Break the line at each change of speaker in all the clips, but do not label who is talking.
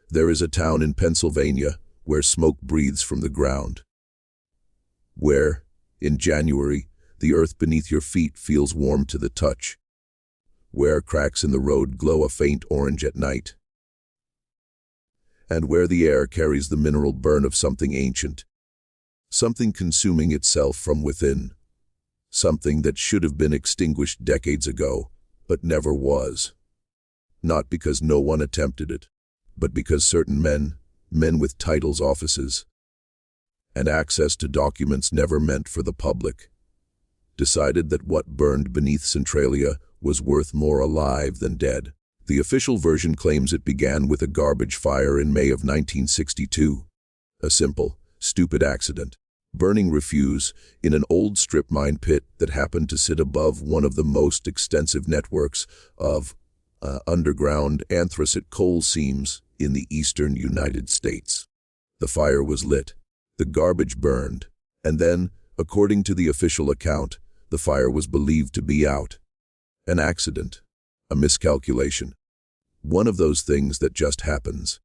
There is a town in Pennsylvania where smoke breathes from the ground. Where, in January, the earth beneath your feet feels warm to the touch. Where cracks in the road glow a faint orange at night. And where the air carries the mineral burn of something ancient. Something consuming itself from within. Something that should have been extinguished decades ago, but never was. Not because no one attempted it, but because certain men with titles, offices, and access to documents never meant for the public, decided that what burned beneath Centralia was worth more alive than dead. The official version claims it began with a garbage fire in May of 1962. A simple, stupid accident. Burning refuse in an old strip mine pit that happened to sit above one of the most extensive networks of underground anthracite coal seams in the eastern United States. The fire was lit, the garbage burned, and then, according to the official account, the fire was believed to be out. An accident, a miscalculation, one of those things that just happens.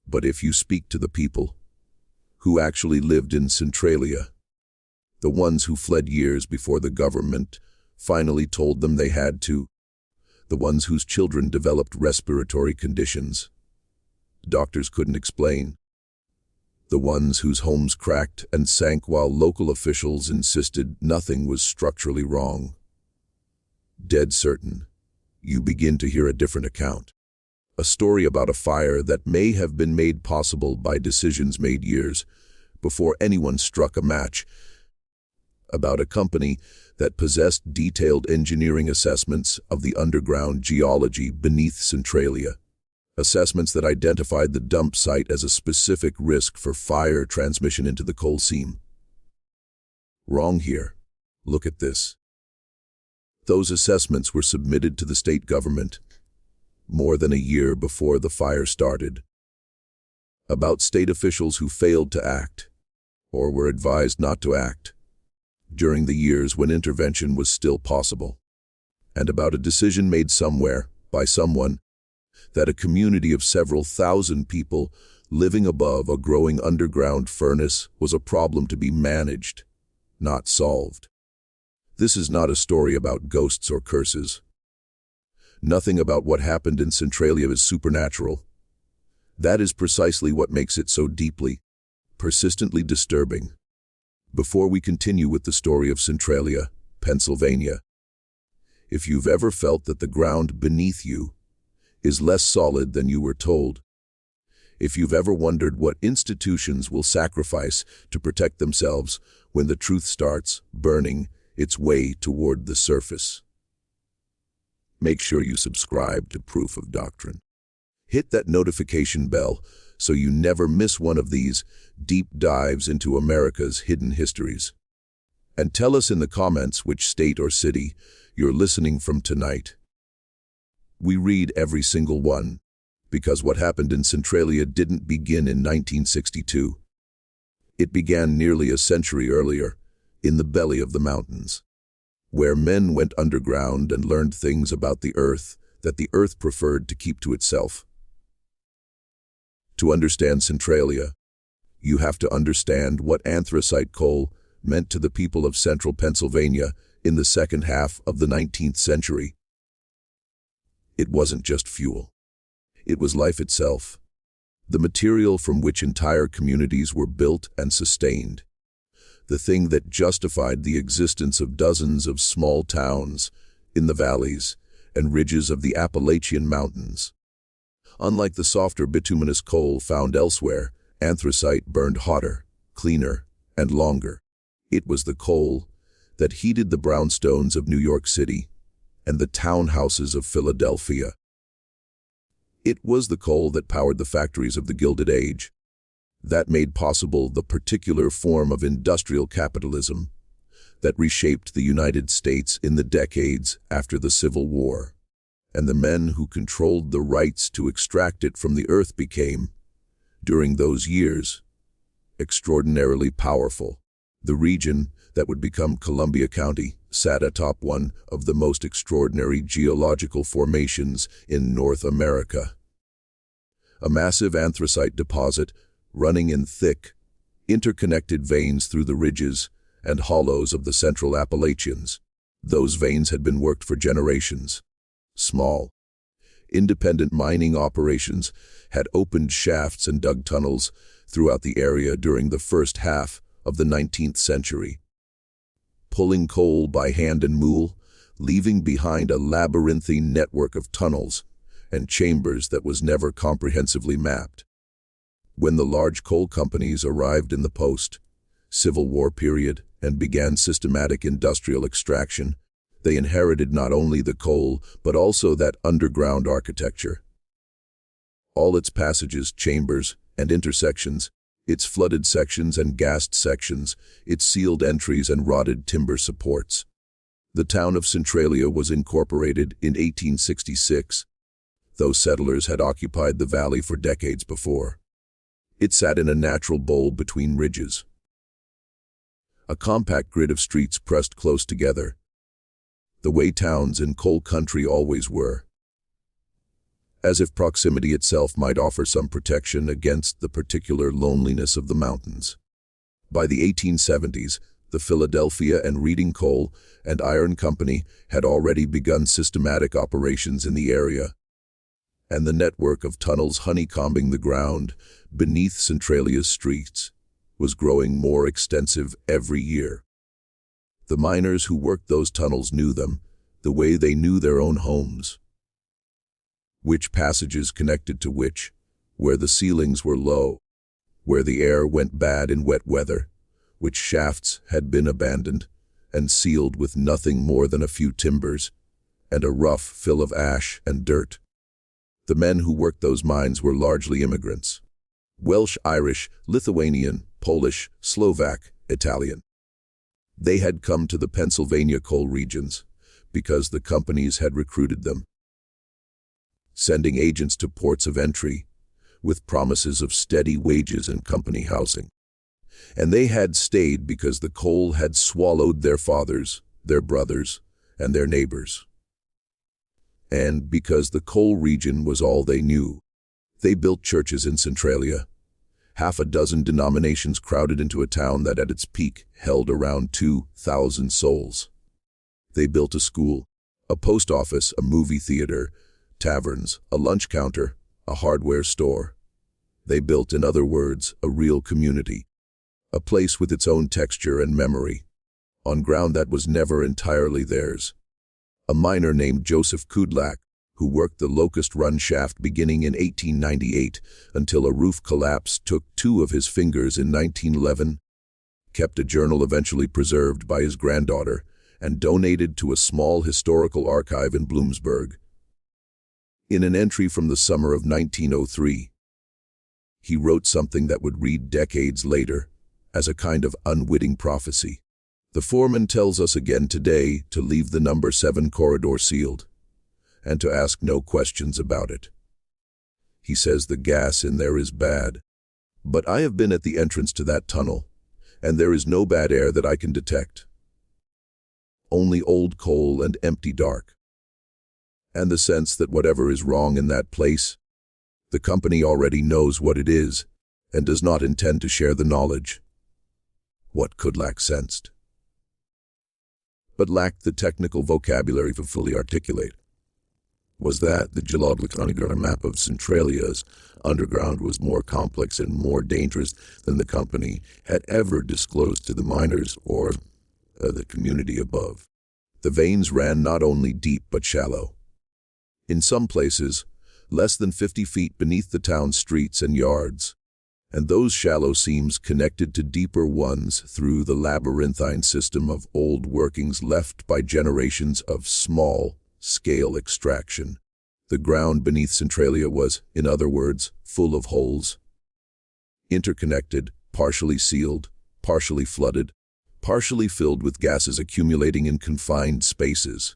But if you speak to the people who actually lived in Centralia, the ones who fled years before the government finally told them they had to, the ones whose children developed respiratory conditions doctors couldn't explain, the ones whose homes cracked and sank while local officials insisted nothing was structurally wrong, dead certain, you begin to hear a different account. A story about a fire that may have been made possible by decisions made years before anyone struck a match. About a company that possessed detailed engineering assessments of the underground geology beneath Centralia. Assessments that identified the dump site as a specific risk for fire transmission into the coal seam. Wrong here. Look at this. Those assessments were submitted to the state government more than a year before the fire started. About state officials who failed to act, or were advised not to act, during the years when intervention was still possible. And about a decision made somewhere, by someone, that a community of several thousand people living above a growing underground furnace was a problem to be managed, not solved. This is not a story about ghosts or curses. Nothing about what happened in Centralia is supernatural. That is precisely what makes it so deeply, persistently disturbing. Before we continue with the story of Centralia, Pennsylvania, if you've ever felt that the ground beneath you is less solid than you were told, if you've ever wondered what institutions will sacrifice to protect themselves when the truth starts burning its way toward the surface, make sure you subscribe to Proof of Doctrine. Hit that notification bell so you never miss one of these deep dives into America's hidden histories. And tell us in the comments which state or city you're listening from tonight. We read every single one, because what happened in Centralia didn't begin in 1962. It began nearly a century earlier, in the belly of the mountains, where men went underground and learned things about the earth that the earth preferred to keep to itself. To understand Centralia, you have to understand what anthracite coal meant to the people of central Pennsylvania in the second half of the 19th century. It wasn't just fuel. It was life itself, the material from which entire communities were built and sustained, the thing that justified the existence of dozens of small towns in the valleys and ridges of the Appalachian Mountains. Unlike the softer bituminous coal found elsewhere, anthracite burned hotter, cleaner, and longer. It was the coal that heated the brownstones of New York City and the townhouses of Philadelphia. It was the coal that powered the factories of the Gilded Age, that made possible the particular form of industrial capitalism that reshaped the United States in the decades after the Civil War. And the men who controlled the rights to extract it from the earth became, during those years, extraordinarily powerful. The region that would become Columbia County sat atop one of the most extraordinary geological formations in North America. a massive anthracite deposit running in thick, interconnected veins through the ridges and hollows of the Central Appalachians. Those veins had been worked for generations. Small, independent mining operations had opened shafts and dug tunnels throughout the area during the first half of the 19th century, pulling coal by hand and mule, leaving behind a labyrinthine network of tunnels and chambers that was never comprehensively mapped. When the large coal companies arrived in the post-Civil War period and began systematic industrial extraction, they inherited not only the coal, but also that underground architecture. All its passages, chambers, and intersections, its flooded sections and gassed sections, its sealed entries and rotted timber supports. The town of Centralia was incorporated in 1866, though settlers had occupied the valley for decades before. It sat in a natural bowl between ridges, a compact grid of streets pressed close together, the way towns in coal country always were, as if proximity itself might offer some protection against the particular loneliness of the mountains. By the 1870s, the Philadelphia and Reading Coal and Iron Company had already begun systematic operations in the area, and the network of tunnels honeycombing the ground beneath Centralia's streets was growing more extensive every year. The miners who worked those tunnels knew them, the way they knew their own homes. Which passages connected to which, where the ceilings were low, where the air went bad in wet weather, which shafts had been abandoned and sealed with nothing more than a few timbers and a rough fill of ash and dirt. The men who worked those mines were largely immigrants: Welsh, Irish, Lithuanian, Polish, Slovak, Italian. They had come to the Pennsylvania coal regions because the companies had recruited them, sending agents to ports of entry with promises of steady wages and company housing. And they had stayed because the coal had swallowed their fathers, their brothers, and their neighbors. And because the coal region was all they knew, they built churches in Centralia. Half a dozen denominations crowded into a town that at its peak held around 2,000 souls. They built a school, a post office, a movie theater, taverns, a lunch counter, a hardware store. They built, in other words, a real community, a place with its own texture and memory, on ground that was never entirely theirs. A miner named Joseph Kudlak, who worked the Locust Run shaft beginning in 1898 until a roof collapse took 2 of his fingers in 1911, kept a journal eventually preserved by his granddaughter and donated to a small historical archive in Bloomsburg. In an entry from the summer of 1903, he wrote something that would read decades later as a kind of unwitting prophecy. The foreman tells us again today to leave the number 7 corridor sealed and to ask no questions about it. He says the gas in there is bad, but I have been at the entrance to that tunnel, and there is no bad air that I can detect. Only old coal and empty dark. And the sense that whatever is wrong in that place, the company already knows what it is and does not intend to share the knowledge. What Kudlak sensed, but lacked the technical vocabulary to fully articulate, was that the geological map of Centralia's underground was more complex and more dangerous than the company had ever disclosed to the miners or the community above. The veins ran not only deep but shallow. In some places, less than 50 feet beneath the town's streets and yards, and those shallow seams connected to deeper ones through the labyrinthine system of old workings left by generations of small-scale extraction. The ground beneath Centralia was, in other words, full of holes, interconnected, partially sealed, partially flooded, partially filled with gases accumulating in confined spaces.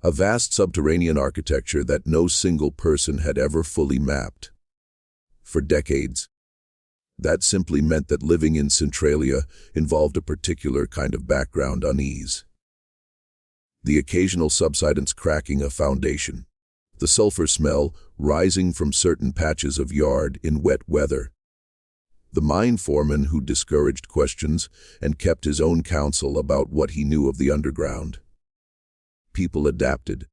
A vast subterranean architecture that no single person had ever fully mapped. For decades, that simply meant that living in Centralia involved a particular kind of background unease. The occasional subsidence cracking a foundation, the sulfur smell rising from certain patches of yard in wet weather. The mine foreman who discouraged questions and kept his own counsel about what he knew of the underground. People adapted.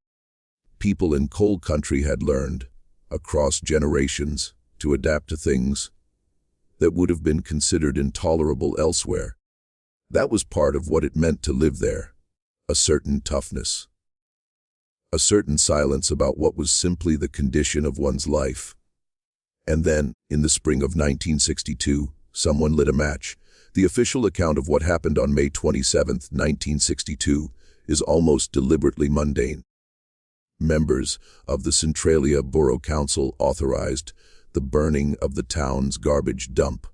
People in coal country had learned, across generations, to adapt to things that would have been considered intolerable elsewhere. That was part of what it meant to live there, a certain toughness, a certain silence about what was simply the condition of one's life. And then, in the spring of 1962, someone lit a match. The official account of what happened on May 27, 1962, is almost deliberately mundane. Members of the Centralia Borough Council authorized the burning of the town's garbage dump,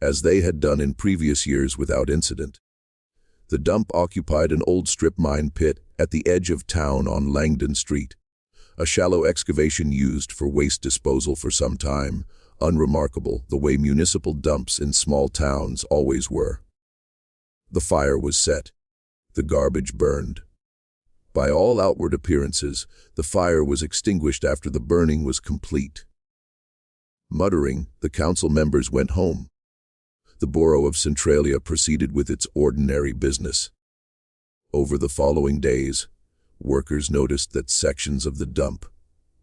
as they had done in previous years without incident. The dump occupied an old strip mine pit at the edge of town on Langdon Street, a shallow excavation used for waste disposal for some time, unremarkable the way municipal dumps in small towns always were. The fire was set. The garbage burned. By all outward appearances, the fire was extinguished after the burning was complete. Muttering, the council members went home. The borough of Centralia proceeded with its ordinary business. Over the following days, workers noticed that sections of the dump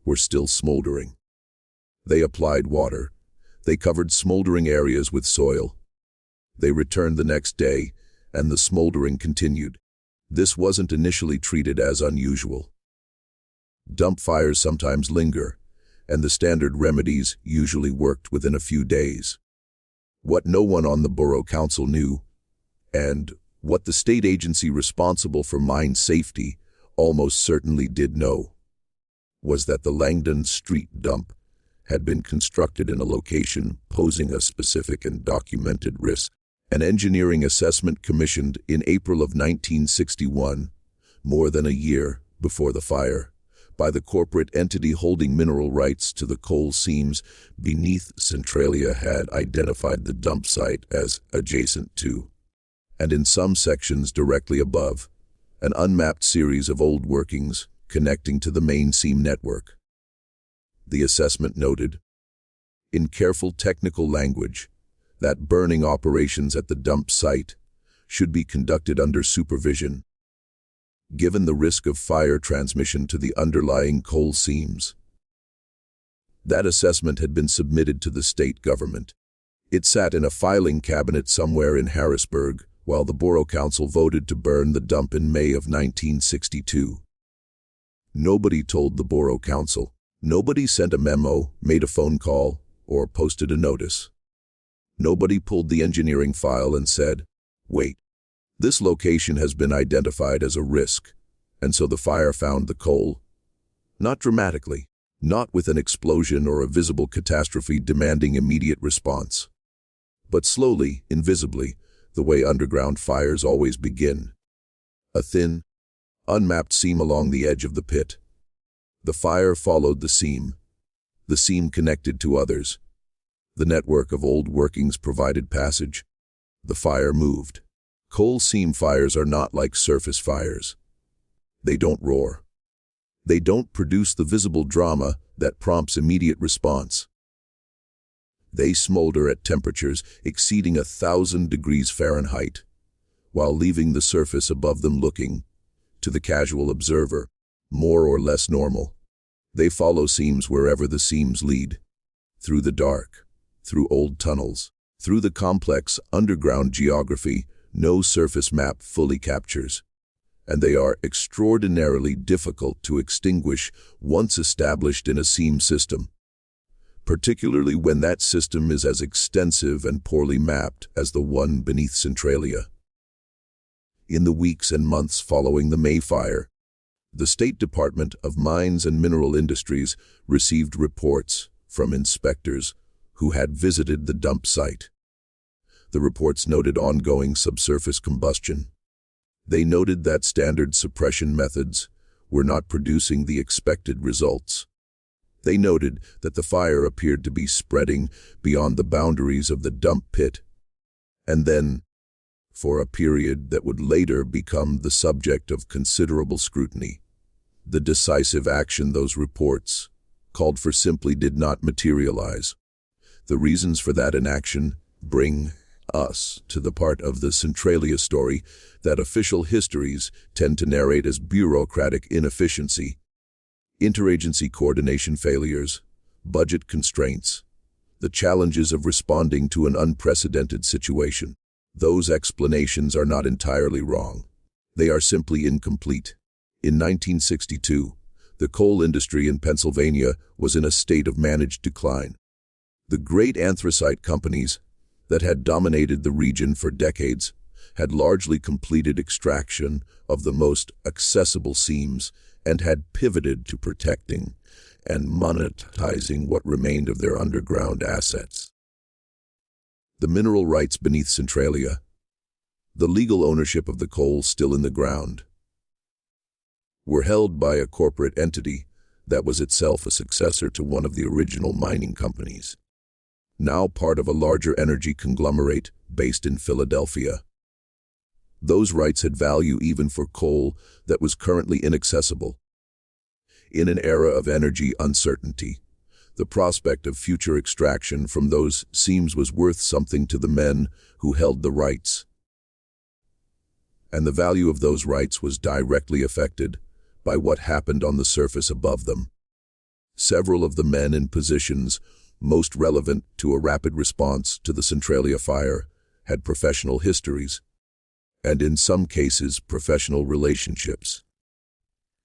were still smoldering. They applied water. They covered smoldering areas with soil. They returned the next day, and the smoldering continued. This wasn't initially treated as unusual. Dump fires sometimes linger, and the standard remedies usually worked within a few days. What no one on the borough council knew, and what the state agency responsible for mine safety almost certainly did know, was that the Langdon Street dump had been constructed in a location posing a specific and documented risk. An engineering assessment commissioned in April of 1961, more than a year before the fire, by the corporate entity holding mineral rights to the coal seams beneath Centralia had identified the dump site as adjacent to, and in some sections directly above, an unmapped series of old workings connecting to the main seam network. The assessment noted, in careful technical language, that burning operations at the dump site should be conducted under supervision, given the risk of fire transmission to the underlying coal seams. That assessment had been submitted to the state government. It sat in a filing cabinet somewhere in Harrisburg while the Borough Council voted to burn the dump in May of 1962. Nobody told the Borough Council. Nobody sent a memo, made a phone call, or posted a notice. Nobody pulled the engineering file and said, wait, this location has been identified as a risk, and so the fire found the coal. Not dramatically, not with an explosion or a visible catastrophe demanding immediate response, but slowly, invisibly, the way underground fires always begin. A thin, unmapped seam along the edge of the pit. The fire followed the seam. The seam connected to others. The network of old workings provided passage. The fire moved. Coal seam fires are not like surface fires. They don't roar. They don't produce the visible drama that prompts immediate response. They smolder at temperatures exceeding 1,000 degrees Fahrenheit, while leaving the surface above them looking, to the casual observer, more or less normal. They follow seams wherever the seams lead, through the dark, through old tunnels, through the complex underground geography no surface map fully captures, and they are extraordinarily difficult to extinguish once established in a seam system, particularly when that system is as extensive and poorly mapped as the one beneath Centralia. In the weeks and months following the May fire, the State Department of Mines and Mineral Industries received reports from inspectors who had visited the dump site. The reports noted ongoing subsurface combustion. They noted that standard suppression methods were not producing the expected results. They noted that the fire appeared to be spreading beyond the boundaries of the dump pit, and then, for a period that would later become the subject of considerable scrutiny, The decisive action those reports called for simply did not materialize. The reasons for that inaction bring us to the part of the Centralia story that official histories tend to narrate as bureaucratic inefficiency, interagency coordination failures, budget constraints, the challenges of responding to an unprecedented situation. Those explanations are not entirely wrong. They are simply incomplete. In 1962, the coal industry in Pennsylvania was in a state of managed decline. The great anthracite companies that had dominated the region for decades had largely completed extraction of the most accessible seams and had pivoted to protecting and monetizing what remained of their underground assets. The mineral rights beneath Centralia, the legal ownership of the coal still in the ground, were held by a corporate entity that was itself a successor to one of the original mining companies, now part of a larger energy conglomerate based in Philadelphia. Those rights had value even for coal that was currently inaccessible. In an era of energy uncertainty, the prospect of future extraction from those seams was worth something to the men who held the rights. And the value of those rights was directly affected by what happened on the surface above them. Several of the men in positions most relevant to a rapid response to the Centralia fire had professional histories, and in some cases professional relationships,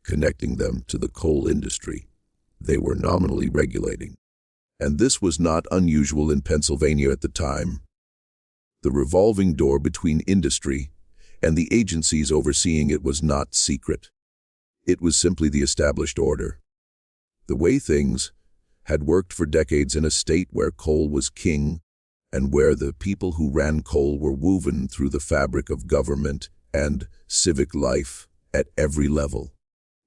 connecting them to the coal industry they were nominally regulating. And this was not unusual in Pennsylvania at the time. The revolving door between industry and the agencies overseeing it was not secret. It was simply the established order. The way things had worked for decades in a state where coal was king and where the people who ran coal were woven through the fabric of government and civic life at every level.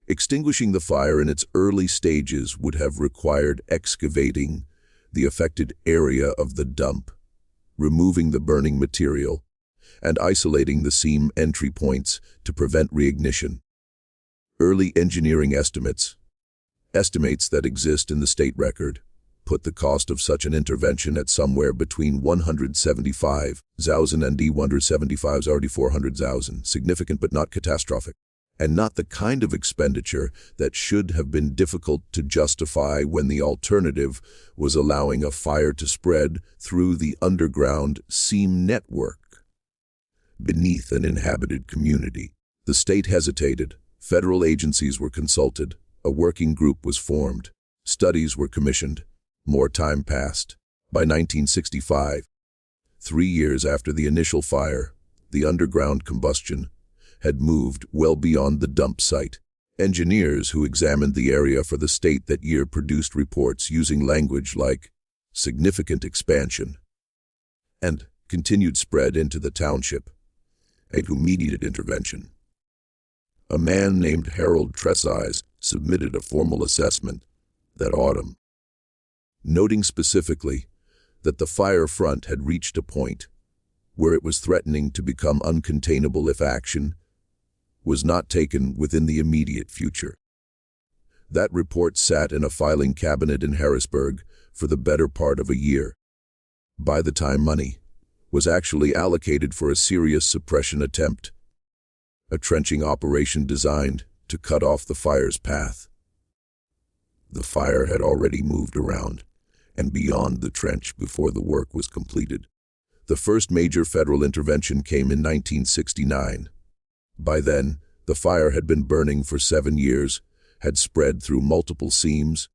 Extinguishing the fire in its early stages would have required excavating the affected area of the dump, removing the burning material, and isolating the seam entry points to prevent reignition. Early engineering estimates that exist in the state record, put the cost of such an intervention at somewhere between $175,000 and $400,000, significant but not catastrophic, and not the kind of expenditure that should have been difficult to justify when the alternative was allowing a fire to spread through the underground seam network beneath an inhabited community. The state hesitated. Federal agencies were consulted, a working group was formed, studies were commissioned, more time passed. By 1965, 3 years after the initial fire, the underground combustion had moved well beyond the dump site. Engineers who examined the area for the state that year produced reports using language like significant expansion and continued spread into the township and immediate intervention. A man named Harold Tresize submitted a formal assessment that autumn, noting specifically that the fire front had reached a point where it was threatening to become uncontainable if action was not taken within the immediate future. That report sat in a filing cabinet in Harrisburg for the better part of a year. By the time money was actually allocated for a serious suppression attempt, a trenching operation designed to cut off the fire's path, the fire had already moved around and beyond the trench before the work was completed. The first major federal intervention came in 1969. By then, the fire had been burning for 7 years, had spread through multiple seams,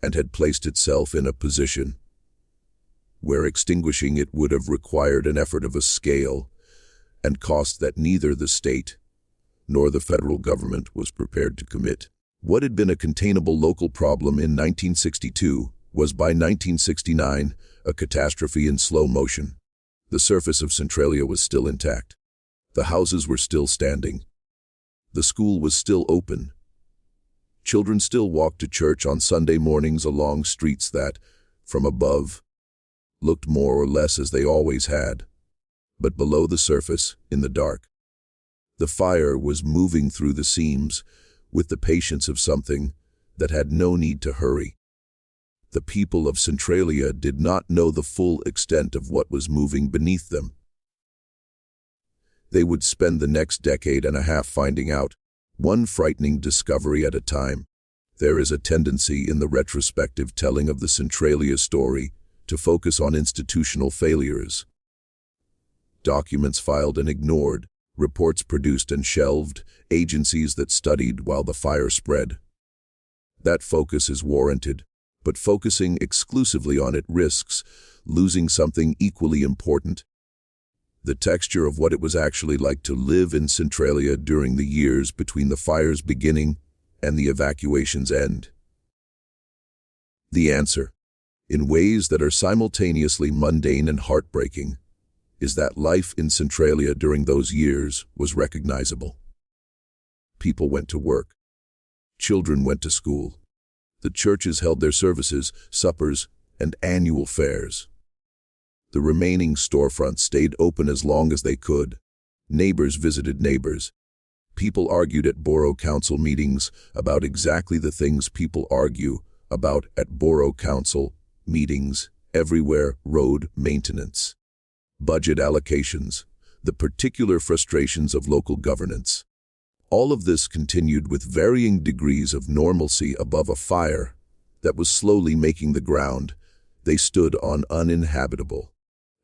and had placed itself in a position where extinguishing it would have required an effort of a scale and cost that neither the state nor the federal government was prepared to commit. What had been a containable local problem in 1962 was by 1969 a catastrophe in slow motion. The surface of Centralia was still intact. The houses were still standing. The school was still open. Children still walked to church on Sunday mornings along streets that, from above, looked more or less as they always had. But below the surface, in the dark, the fire was moving through the seams with the patience of something that had no need to hurry. The people of Centralia did not know the full extent of what was moving beneath them. They would spend the next decade and a half finding out, one frightening discovery at a time. There is a tendency in the retrospective telling of the Centralia story to focus on institutional failures. Documents filed and ignored, reports produced and shelved, agencies that studied while the fire spread. That focus is warranted, but focusing exclusively on it risks losing something equally important: the texture of what it was actually like to live in Centralia during the years between the fire's beginning and the evacuation's end. The answer, in ways that are simultaneously mundane and heartbreaking, is that life in Centralia during those years was recognizable. People went to work. Children went to school. The churches held their services, suppers, and annual fairs. The remaining storefronts stayed open as long as they could. Neighbors visited neighbors. People argued at borough council meetings about exactly the things people argue about at borough council meetings everywhere: road maintenance, budget allocations, the particular frustrations of local governance. All of this continued with varying degrees of normalcy above a fire that was slowly making the ground they stood on uninhabitable.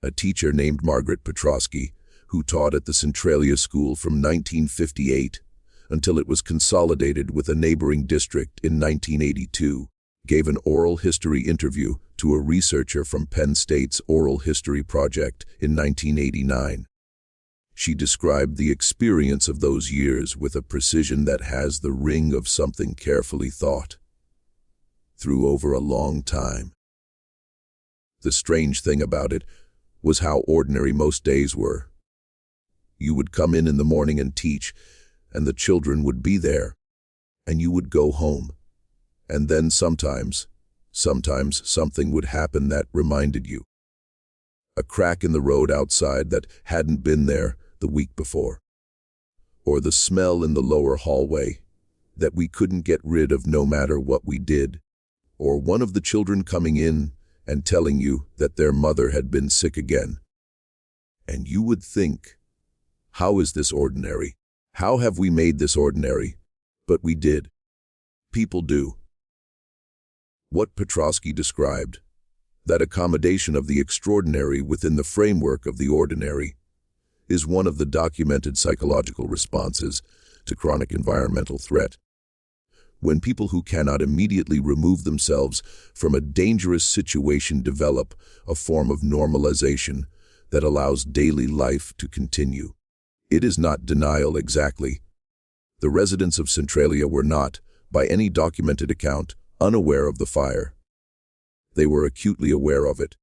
A teacher named Margaret Petrosky, who taught at the Centralia School from 1958 until it was consolidated with a neighboring district in 1982, gave an oral history interview to a researcher from Penn State's Oral History Project in 1989. She described the experience of those years with a precision that has the ring of something carefully thought through over a long time. The strange thing about it was how ordinary most days were. You would come in the morning and teach, and the children would be there, and you would go home. And then sometimes something would happen that reminded you. A crack in the road outside that hadn't been there the week before. Or the smell in the lower hallway that we couldn't get rid of no matter what we did. Or one of the children coming in and telling you that their mother had been sick again. And you would think, how is this ordinary? How have we made this ordinary? But we did. People do. What Petrosky described, that accommodation of the extraordinary within the framework of the ordinary, is one of the documented psychological responses to chronic environmental threat. When people who cannot immediately remove themselves from a dangerous situation develop a form of normalization that allows daily life to continue. It is not denial exactly. The residents of Centralia were not, by any documented account, unaware of the fire. They were acutely aware of it,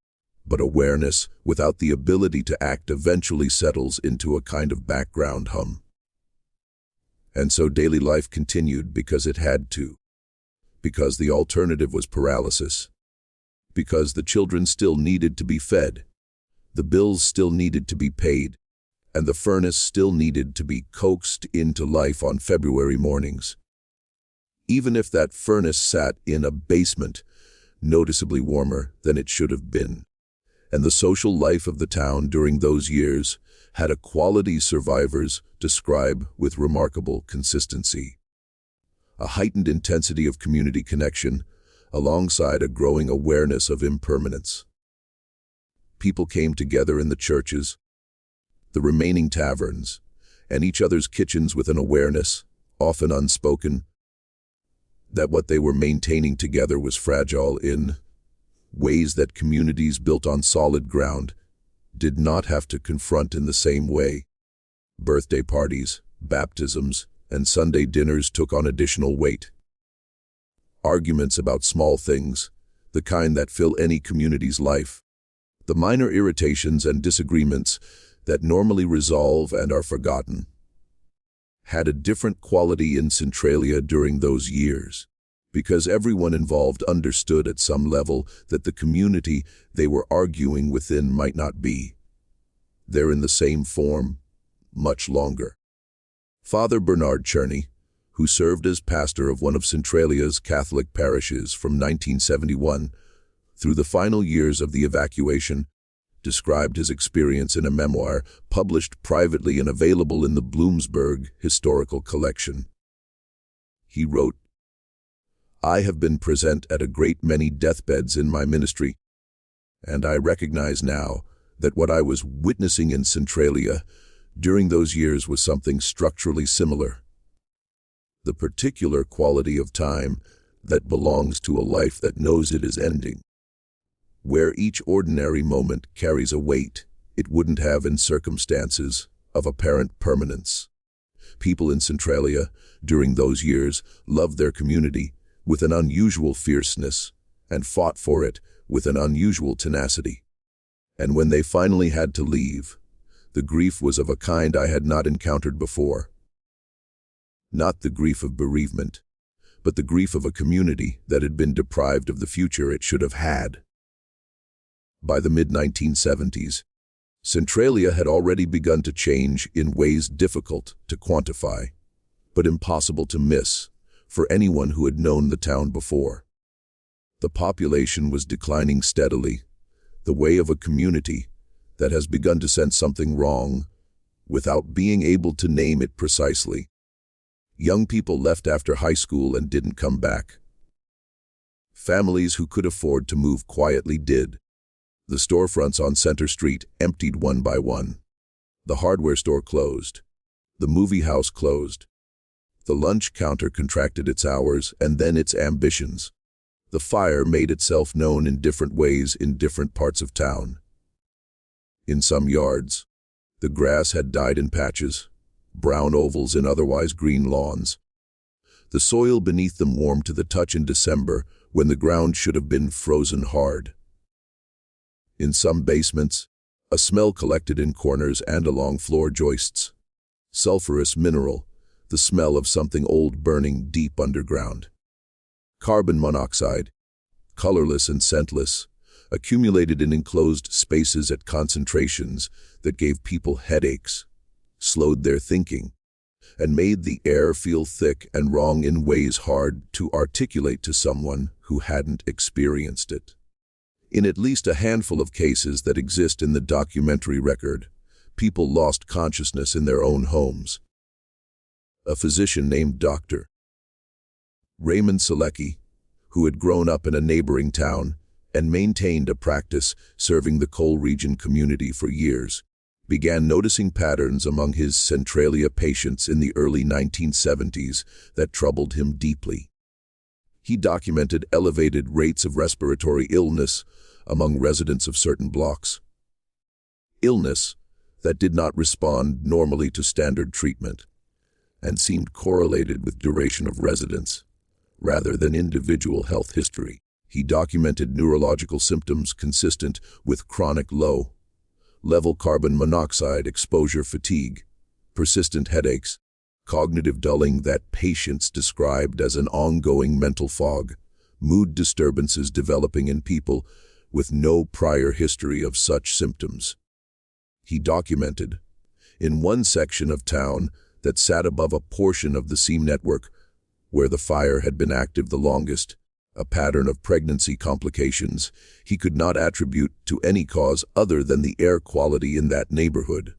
but awareness without the ability to act eventually settles into a kind of background hum. And so daily life continued because it had to. Because the alternative was paralysis. Because the children still needed to be fed. The bills still needed to be paid. And the furnace still needed to be coaxed into life on February mornings. Even if that furnace sat in a basement, noticeably warmer than it should have been. And the social life of the town during those years had a quality survivors describe with remarkable consistency. A heightened intensity of community connection, alongside a growing awareness of impermanence. People came together in the churches, the remaining taverns, and each other's kitchens with an awareness, often unspoken, that what they were maintaining together was fragile in ways that communities built on solid ground did not have to confront in the same way. Birthday parties, baptisms, and Sunday dinners took on additional weight. Arguments about small things, the kind that fill any community's life. The minor irritations and disagreements that normally resolve and are forgotten, had a different quality in Centralia during those years, because everyone involved understood at some level that the community they were arguing within might not be there in the same form much longer. Father Bernard Cherney, who served as pastor of one of Centralia's Catholic parishes from 1971 through the final years of the evacuation, described his experience in a memoir published privately and available in the Bloomsburg Historical Collection. He wrote, "I have been present at a great many deathbeds in my ministry, and I recognize now that what I was witnessing in Centralia during those years was something structurally similar. The particular quality of time that belongs to a life that knows it is ending, where each ordinary moment carries a weight it wouldn't have in circumstances of apparent permanence. People in Centralia during those years loved their community with an unusual fierceness and fought for it with an unusual tenacity. And when they finally had to leave, the grief was of a kind I had not encountered before. Not the grief of bereavement, but the grief of a community that had been deprived of the future it should have had." By the mid-1970s, Centralia had already begun to change in ways difficult to quantify, but impossible to miss for anyone who had known the town before. The population was declining steadily, the way of a community that has begun to sense something wrong without being able to name it precisely. Young people left after high school and didn't come back. Families who could afford to move quietly did. The storefronts on Center Street emptied one by one. The hardware store closed. The movie house closed. The lunch counter contracted its hours and then its ambitions. The fire made itself known in different ways in different parts of town. In some yards, the grass had died in patches, brown ovals in otherwise green lawns. The soil beneath them warmed to the touch in December when the ground should have been frozen hard. In some basements, a smell collected in corners and along floor joists. Sulfurous mineral, the smell of something old burning deep underground. Carbon monoxide, colorless and scentless, accumulated in enclosed spaces at concentrations that gave people headaches, slowed their thinking, and made the air feel thick and wrong in ways hard to articulate to someone who hadn't experienced it. In at least a handful of cases that exist in the documentary record, people lost consciousness in their own homes. A physician named Dr. Raymond Selecki, who had grown up in a neighboring town and maintained a practice serving the coal region community for years, began noticing patterns among his Centralia patients in the early 1970s that troubled him deeply. He documented elevated rates of respiratory illness among residents of certain blocks. Illness that did not respond normally to standard treatment and seemed correlated with duration of residence rather than individual health history. He documented neurological symptoms consistent with chronic low-level carbon monoxide exposure fatigue, persistent headaches, cognitive dulling that patients described as an ongoing mental fog, mood disturbances developing in people with no prior history of such symptoms. He documented, in one section of town that sat above a portion of the seam network where the fire had been active the longest, a pattern of pregnancy complications he could not attribute to any cause other than the air quality in that neighborhood.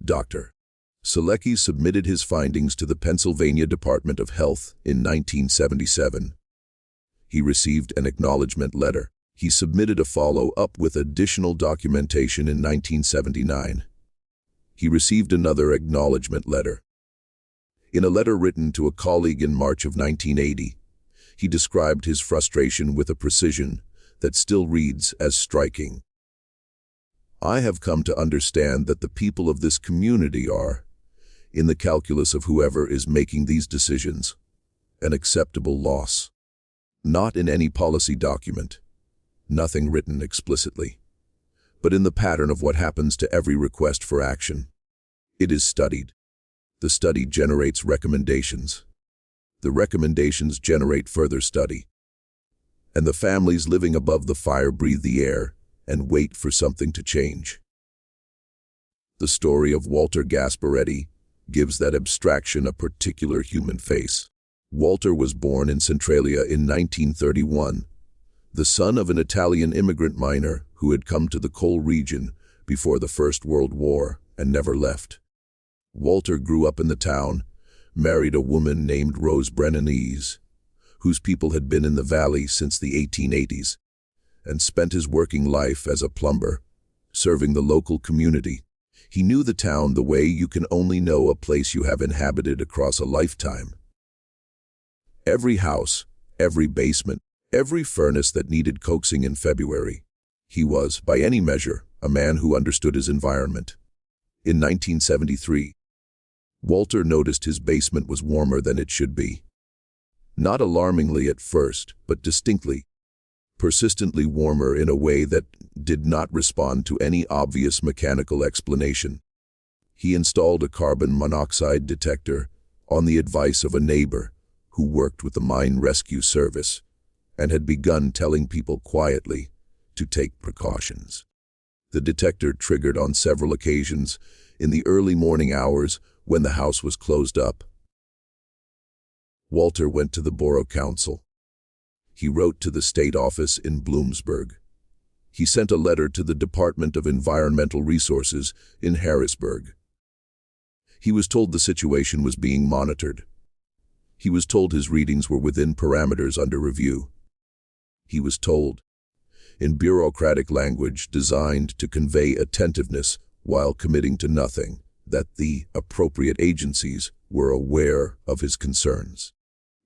Dr. Selecki submitted his findings to the Pennsylvania Department of Health in 1977. He received an acknowledgement letter. He submitted a follow-up with additional documentation in 1979. He received another acknowledgement letter. In a letter written to a colleague in March of 1980, he described his frustration with a precision that still reads as striking. "I have come to understand that the people of this community are, in the calculus of whoever is making these decisions, an acceptable loss. Not in any policy document, nothing written explicitly, but in the pattern of what happens to every request for action. It is studied. The study generates recommendations. The recommendations generate further study. And the families living above the fire breathe the air and wait for something to change." The story of Walter Gasparetti gives that abstraction a particular human face. Walter was born in Centralia in 1931, the son of an Italian immigrant miner who had come to the coal region before the First World War and never left. Walter grew up in the town, married a woman named Rose Brennanese, whose people had been in the valley since the 1880s, and spent his working life as a plumber, serving the local community. He knew the town the way you can only know a place you have inhabited across a lifetime. Every house, every basement, every furnace that needed coaxing in February. He was, by any measure, a man who understood his environment. In 1973, Walter noticed his basement was warmer than it should be. Not alarmingly at first, but distinctly, persistently warmer in a way that did not respond to any obvious mechanical explanation. He installed a carbon monoxide detector on the advice of a neighbor who worked with the mine rescue service and had begun telling people quietly to take precautions. The detector triggered on several occasions in the early morning hours when the house was closed up. Walter went to the borough council. He wrote to the state office in Bloomsburg. He sent a letter to the Department of Environmental Resources in Harrisburg. He was told the situation was being monitored. He was told his readings were within parameters under review. He was told, in bureaucratic language designed to convey attentiveness while committing to nothing, that the appropriate agencies were aware of his concerns.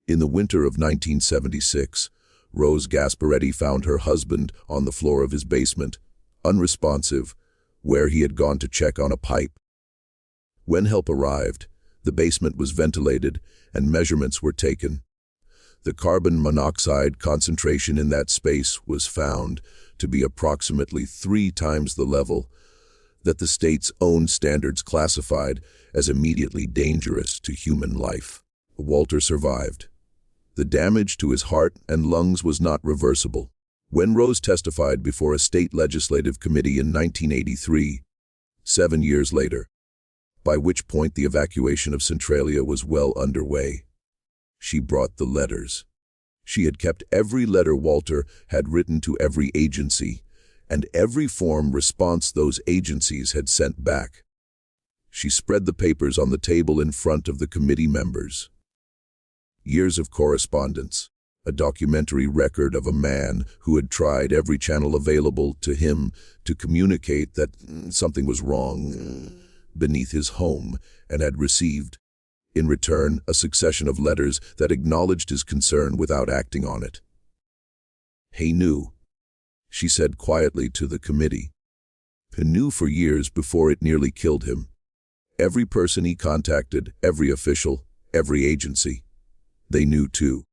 In the winter of 1976, Rose Gasparetti found her husband on the floor of his basement, unresponsive, where he had gone to check on a pipe. When help arrived, the basement was ventilated and measurements were taken. The carbon monoxide concentration in that space was found to be approximately 3 times the level that the state's own standards classified as immediately dangerous to human life. Walter survived. The damage to his heart and lungs was not reversible. When Rose testified before a state legislative committee in 1983, 7 years later, by which point the evacuation of Centralia was well underway, she brought the letters. She had kept every letter Walter had written to every agency, and every form response those agencies had sent back. She spread the papers on the table in front of the committee members. Years of correspondence, a documentary record of a man who had tried every channel available to him to communicate that something was wrong beneath his home, and had received, in return, a succession of letters that acknowledged his concern without acting on it. He knew, she said quietly to the committee. He knew for years before it nearly killed him. Every person he contacted, every official, every agency. They knew too.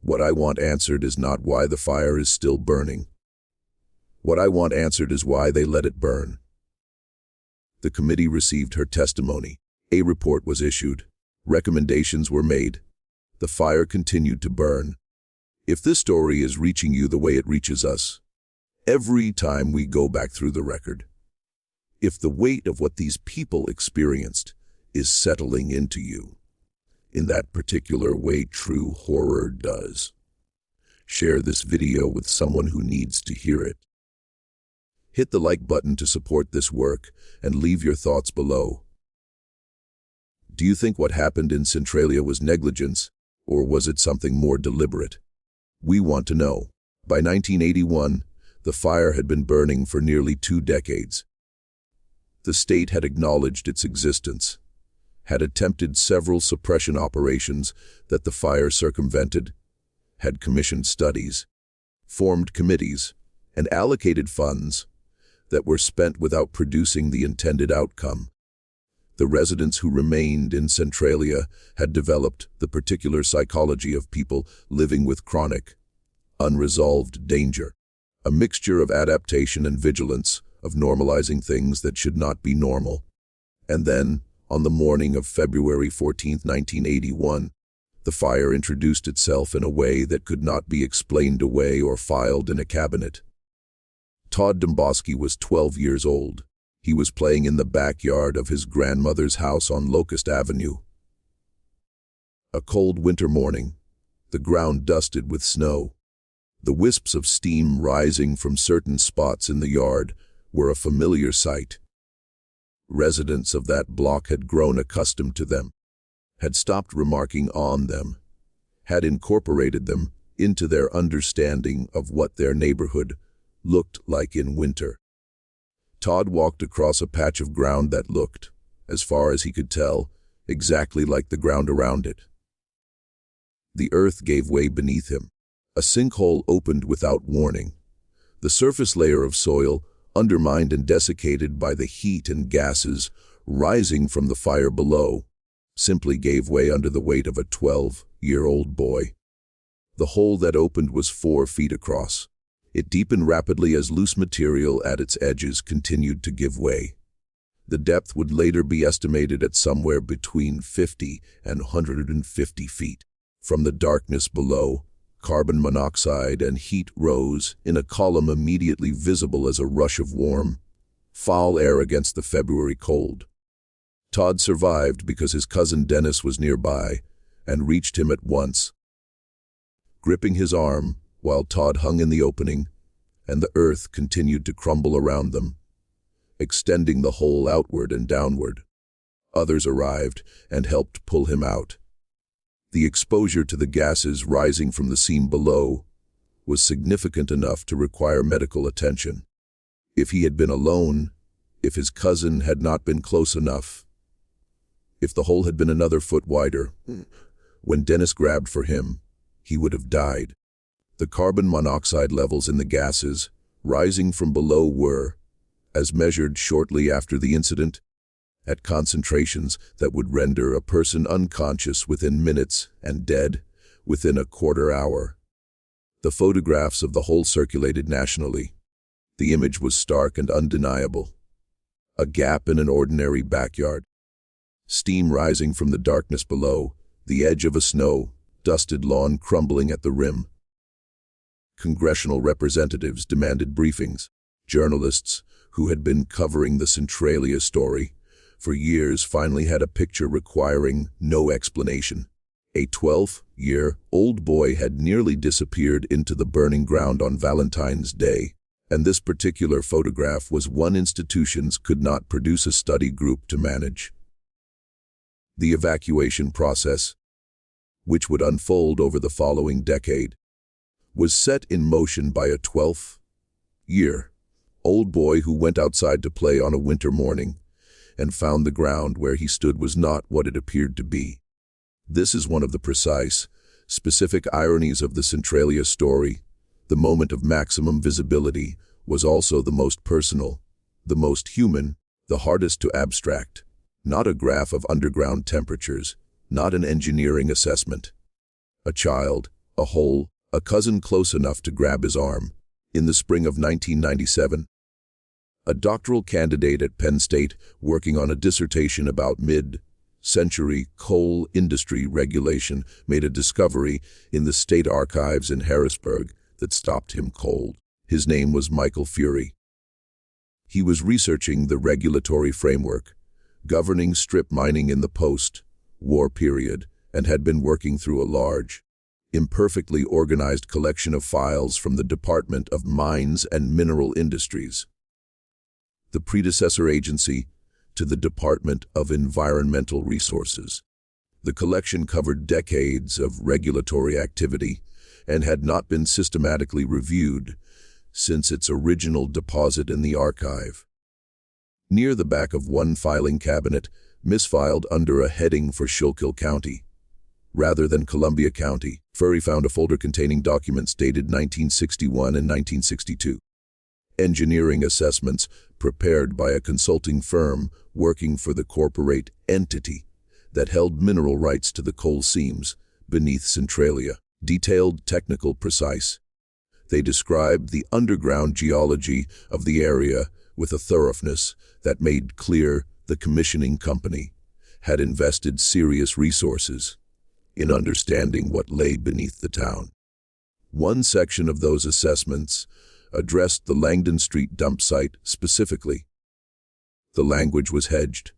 What I want answered is not why the fire is still burning. What I want answered is why they let it burn. The committee received her testimony. A report was issued. Recommendations were made. The fire continued to burn. If this story is reaching you the way it reaches us, every time we go back through the record, if the weight of what these people experienced is settling into you, in that particular way true horror does, share this video with someone who needs to hear it. Hit the like button to support this work and leave your thoughts below. Do you think what happened in Centralia was negligence, or was it something more deliberate? We want to know. By 1981, the fire had been burning for nearly 2 decades. The state had acknowledged its existence, had attempted several suppression operations that the fire circumvented, had commissioned studies, formed committees, and allocated funds that were spent without producing the intended outcome. The residents who remained in Centralia had developed the particular psychology of people living with chronic, unresolved danger, a mixture of adaptation and vigilance, of normalizing things that should not be normal. And then, on the morning of February 14, 1981, the fire introduced itself in a way that could not be explained away or filed in a cabinet. Todd Domboski was 12 years old. He was playing in the backyard of his grandmother's house on Locust Avenue. A cold winter morning, the ground dusted with snow. The wisps of steam rising from certain spots in the yard were a familiar sight. Residents of that block had grown accustomed to them, had stopped remarking on them, had incorporated them into their understanding of what their neighborhood looked like in winter. Todd walked across a patch of ground that looked, as far as he could tell, exactly like the ground around it. The earth gave way beneath him. A sinkhole opened without warning. The surface layer of soil, undermined and desiccated by the heat and gases rising from the fire below, simply gave way under the weight of a 12-year-old boy. The hole that opened was 4 feet across. It deepened rapidly as loose material at its edges continued to give way. The depth would later be estimated at somewhere between 50 and 150 feet. From the darkness below, carbon monoxide and heat rose in a column immediately visible as a rush of warm, foul air against the February cold. Todd survived because his cousin Dennis was nearby and reached him at once. Gripping his arm while Todd hung in the opening, and the earth continued to crumble around them, extending the hole outward and downward. Others arrived and helped pull him out. The exposure to the gases rising from the seam below was significant enough to require medical attention. If he had been alone, if his cousin had not been close enough, if the hole had been another foot wider, when Dennis grabbed for him, he would have died. The carbon monoxide levels in the gases rising from below were, as measured shortly after the incident, at concentrations that would render a person unconscious within minutes and dead within a quarter hour. The photographs of the hole circulated nationally. The image was stark and undeniable. A gap in an ordinary backyard. Steam rising from the darkness below, the edge of a snow-dusted lawn crumbling at the rim. Congressional representatives demanded briefings. Journalists who had been covering the Centralia story for years finally had a picture requiring no explanation. A 12-year-old boy had nearly disappeared into the burning ground on Valentine's Day, and this particular photograph was one institutions could not produce a study group to manage. The evacuation process, which would unfold over the following decade, was set in motion by a 12-year-old boy who went outside to play on a winter morning and found the ground where he stood was not what it appeared to be. This is one of the precise, specific ironies of the Centralia story. The moment of maximum visibility was also the most personal, the most human, the hardest to abstract. Not a graph of underground temperatures, not an engineering assessment. A child, a hole, a cousin close enough to grab his arm. In the spring of 1997, a doctoral candidate at Penn State working on a dissertation about mid-century coal industry regulation made a discovery in the state archives in Harrisburg that stopped him cold. His name was Michael Fury. He was researching the regulatory framework governing strip mining in the post-war period and had been working through a large, imperfectly organized collection of files from the Department of Mines and Mineral Industries, the predecessor agency to the Department of Environmental Resources. The collection covered decades of regulatory activity and had not been systematically reviewed since its original deposit in the archive. Near the back of one filing cabinet, misfiled under a heading for Schuylkill County, rather than Columbia County, Fury found a folder containing documents dated 1961 and 1962. Engineering assessments prepared by a consulting firm working for the corporate entity that held mineral rights to the coal seams beneath Centralia. Detailed, technical, precise. They described the underground geology of the area with a thoroughness that made clear the commissioning company had invested serious resources in understanding what lay beneath the town. One section of those assessments addressed the Langdon Street dump site specifically. The language was hedged.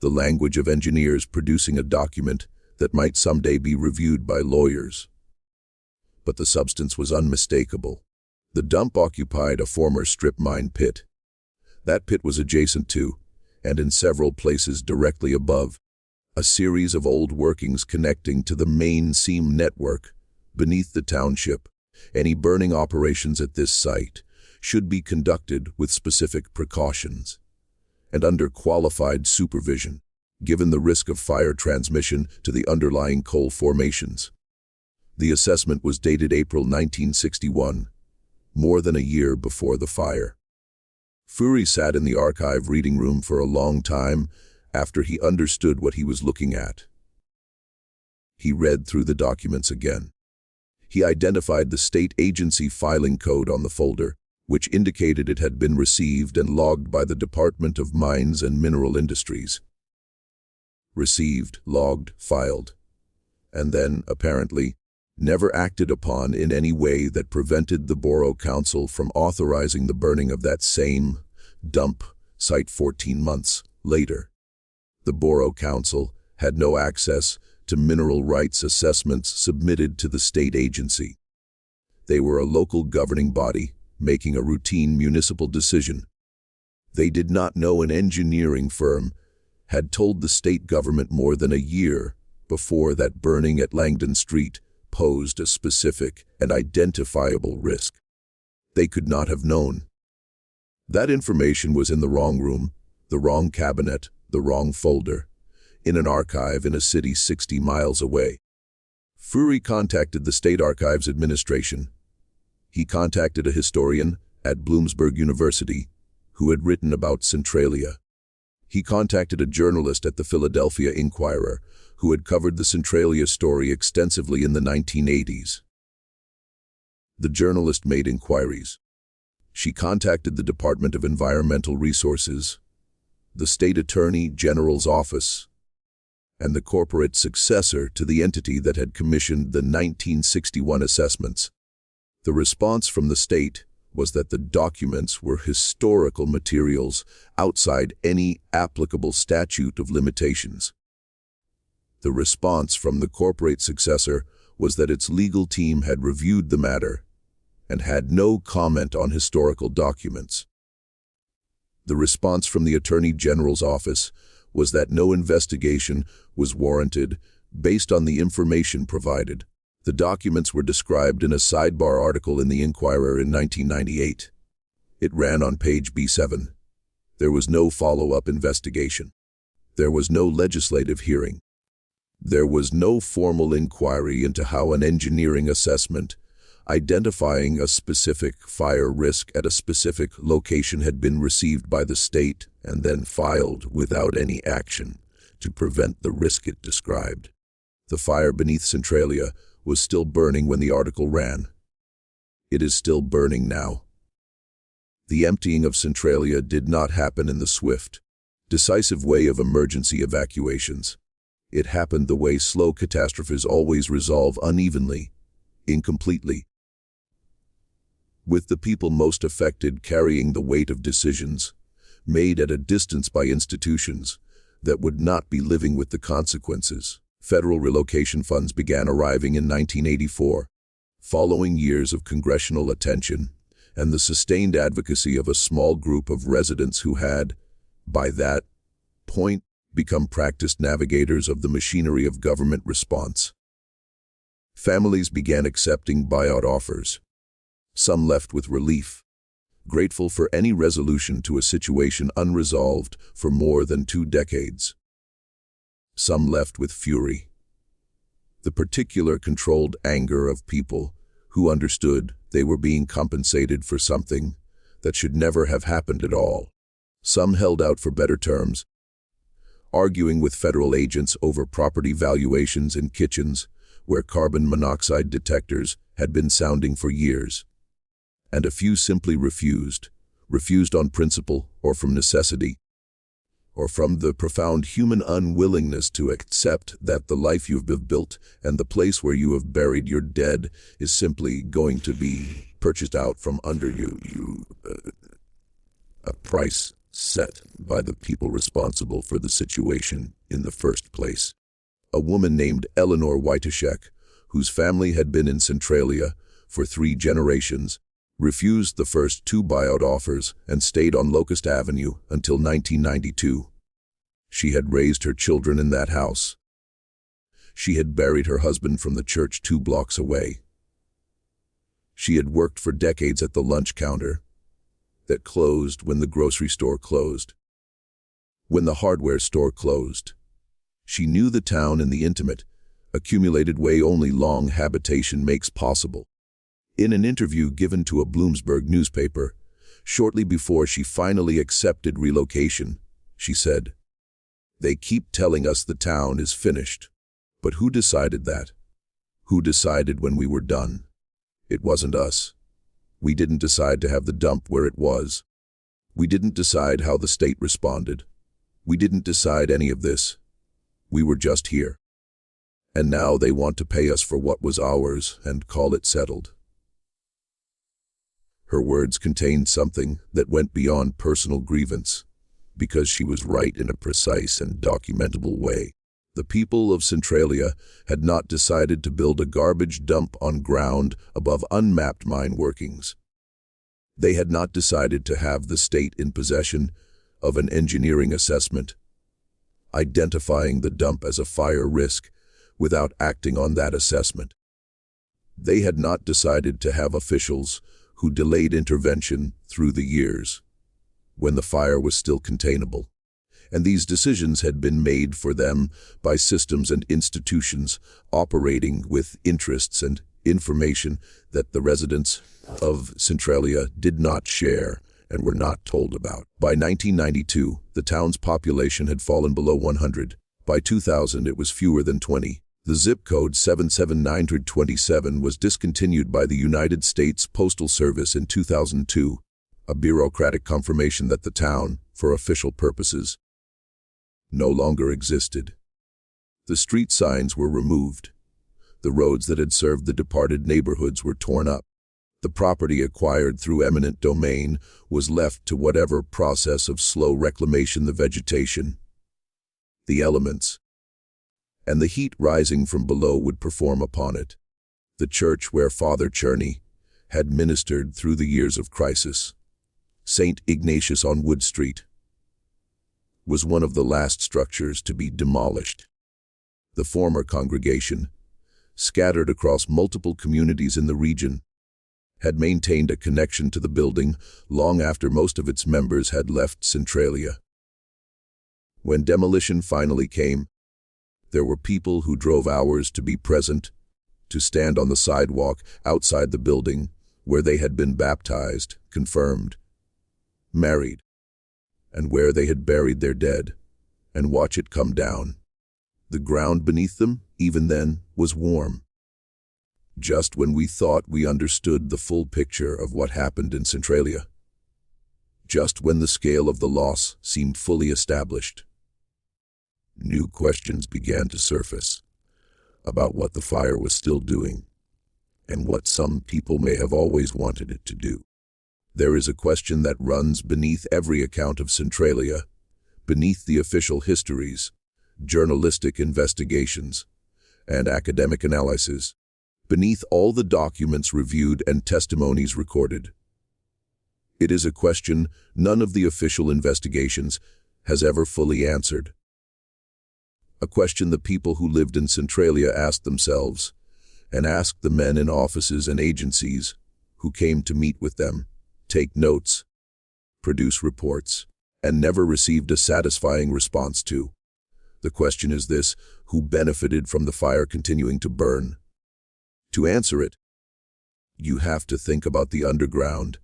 The language of engineers producing a document that might someday be reviewed by lawyers. But the substance was unmistakable. The dump occupied a former strip mine pit. That pit was adjacent to, and in several places directly above, a series of old workings connecting to the main seam network beneath the township. Any burning operations at this site should be conducted with specific precautions and under qualified supervision, given the risk of fire transmission to the underlying coal formations. The assessment was dated April 1961, more than a year before the fire. Fury sat in the archive reading room for a long time after he understood what he was looking at. He read through the documents again. He identified the state agency filing code on the folder, which indicated it had been received and logged by the Department of Mines and Mineral Industries. Received, logged, filed, and then, apparently, never acted upon in any way that prevented the Borough Council from authorizing the burning of that same dump site 14 months later. The Borough Council had no access to mineral rights assessments submitted to the state agency. They were a local governing body making a routine municipal decision. They did not know an engineering firm had told the state government more than a year before that burning at Langdon Street posed a specific and identifiable risk. They could not have known. That information was in the wrong room, the wrong cabinet, the wrong folder, in an archive in a city 60 miles away. Fury contacted the State Archives Administration. He contacted a historian at Bloomsburg University who had written about Centralia. He contacted a journalist at the Philadelphia Inquirer who had covered the Centralia story extensively in the 1980s. The journalist made inquiries. She contacted the Department of Environmental Resources, the State Attorney General's office, and the corporate successor to the entity that had commissioned the 1961 assessments. The response from the state was that the documents were historical materials outside any applicable statute of limitations. The response from the corporate successor was that its legal team had reviewed the matter and had no comment on historical documents. The response from the Attorney General's office was that no investigation was warranted based on the information provided. The documents were described in a sidebar article in the Inquirer in 1998. It ran on page B7. There was no follow-up investigation. There was no legislative hearing. There was no formal inquiry into how an engineering assessment identifying a specific fire risk at a specific location had been received by the state and then filed without any action to prevent the risk it described. The fire beneath Centralia was still burning when the article ran. It is still burning now. The emptying of Centralia did not happen in the swift, decisive way of emergency evacuations. It happened the way slow catastrophes always resolve unevenly, incompletely, with the people most affected carrying the weight of decisions made at a distance by institutions that would not be living with the consequences. Federal relocation funds began arriving in 1984, following years of congressional attention and the sustained advocacy of a small group of residents who had, by that point, become practiced navigators of the machinery of government response. Families began accepting buyout offers. Some left with relief, grateful for any resolution to a situation unresolved for more than 2 decades. Some left with fury, the particular controlled anger of people who understood they were being compensated for something that should never have happened at all. Some held out for better terms, arguing with federal agents over property valuations in kitchens where carbon monoxide detectors had been sounding for years. And a few simply refused on principle or from necessity, or from the profound human unwillingness to accept that the life you've built and the place where you have buried your dead is simply going to be purchased out from under you. A price set by the people responsible for the situation in the first place. A woman named Eleanor Whiteshek, whose family had been in Centralia for 3 generations, refused the first 2 buyout offers and stayed on Locust Avenue until 1992. She had raised her children in that house. She had buried her husband from the church 2 blocks away. She had worked for decades at the lunch counter that closed when the grocery store closed, when the hardware store closed. She knew the town in the intimate, accumulated way only long habitation makes possible. In an interview given to a Bloomsburg newspaper, shortly before she finally accepted relocation, she said, "They keep telling us the town is finished. But who decided that? Who decided when we were done? It wasn't us. We didn't decide to have the dump where it was. We didn't decide how the state responded. We didn't decide any of this. We were just here. And now they want to pay us for what was ours and call it settled." Her words contained something that went beyond personal grievance, because she was right in a precise and documentable way. The people of Centralia had not decided to build a garbage dump on ground above unmapped mine workings. They had not decided to have the state in possession of an engineering assessment, identifying the dump as a fire risk without acting on that assessment. They had not decided to have officials who delayed intervention through the years, when the fire was still containable. And these decisions had been made for them by systems and institutions operating with interests and information that the residents of Centralia did not share and were not told about. By 1992, the town's population had fallen below 100. By 2000, it was fewer than 20. The zip code 77927 was discontinued by the United States Postal Service in 2002, a bureaucratic confirmation that the town, for official purposes, no longer existed. The street signs were removed. The roads that had served the departed neighborhoods were torn up. The property acquired through eminent domain was left to whatever process of slow reclamation the vegetation, the elements, and the heat rising from below would perform upon it. The church where Father Cherney had ministered through the years of crisis, St. Ignatius on Wood Street, was one of the last structures to be demolished. The former congregation, scattered across multiple communities in the region, had maintained a connection to the building long after most of its members had left Centralia. When demolition finally came, there were people who drove hours to be present, to stand on the sidewalk outside the building where they had been baptized, confirmed, married, and where they had buried their dead, and watch it come down. The ground beneath them, even then, was warm. Just when we thought we understood the full picture of what happened in Centralia, just when the scale of the loss seemed fully established, new questions began to surface about what the fire was still doing, and what some people may have always wanted it to do. There is a question that runs beneath every account of Centralia, beneath the official histories, journalistic investigations, and academic analysis, beneath all the documents reviewed and testimonies recorded. It is a question none of the official investigations has ever fully answered. A question the people who lived in Centralia asked themselves, and asked the men in offices and agencies who came to meet with them, take notes, produce reports, and never received a satisfying response to. The question is this: who benefited from the fire continuing to burn? To answer it, you have to think about the underground